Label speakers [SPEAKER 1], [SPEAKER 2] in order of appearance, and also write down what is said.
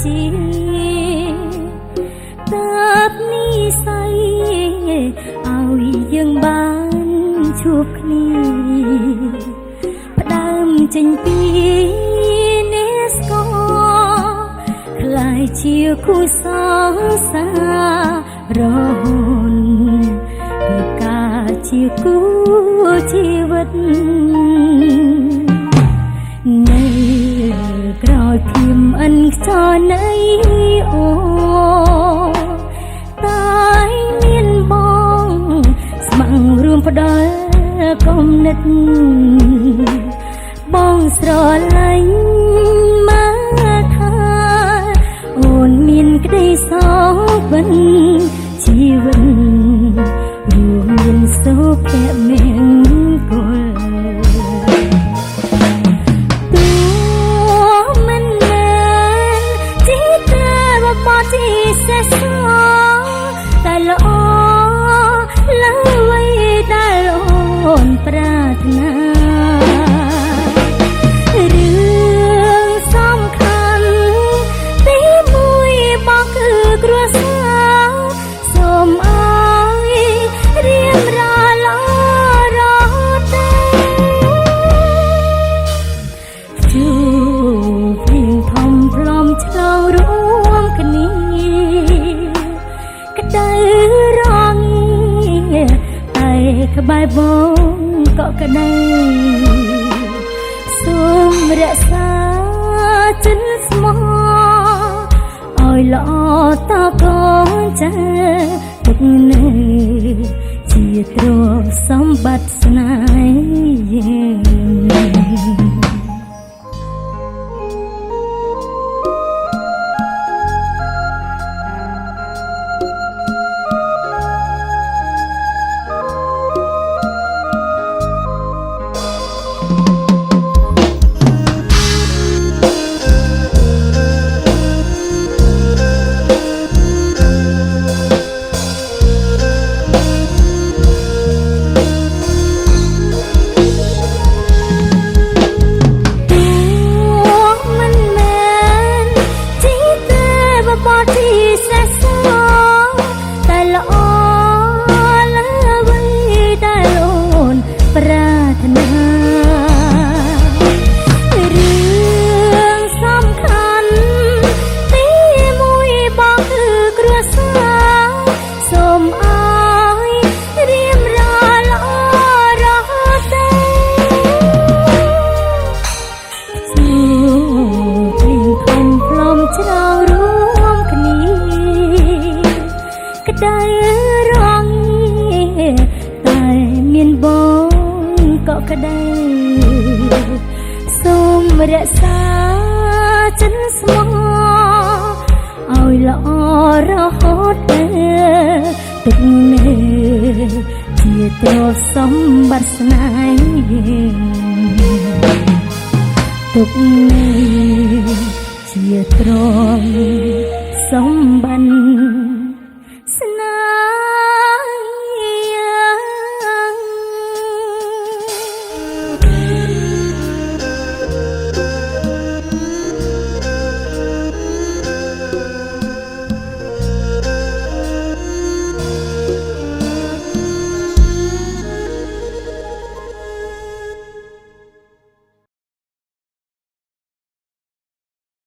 [SPEAKER 1] ជាតើបនេះស្អីឲ្យយើងបានជួបគ្នាផ្ដើមចេញពីនេះស្គាល់ខ្លាយជាគូសង្សាររហូតពីការជាគូជីវិតនៅក្រោយភៀមអិនខ្យល់នៃអូតែមានបងស្ម័គ្ររួមផ្ដល់គំនិតបងស្រឡាញ់មកថាអូនមានក្តីសោកវិញជីវិតរួមមានសុភមង្គលជាសេសតែល្អលើអ្វីដែលអូនប្រាថ្នារឿងសំខាន់ទីមួយបងគឺគ្រួសារសូមអើយរៀបរឡរតែជួបព្រៀងធំផ្លុំឆ្លងរួមគ្នាក្តៅរងាតែក្បែរបងក៏ក្តៅសូមរក្សាចិនស្មោះឲ្យល្អតកូនចាទុកនៅជាទ្រព្យសម្បត្តិស្នេហ៍យើងក្តៅសូមរក្សាចិនស្មោះឲ្យល្អរហូតដល់ទុកនៅជាទ្រព្យសម្បត្តិស្នេហ៍យើងទុកនៅជាទ្រព្យសម្បត្តិ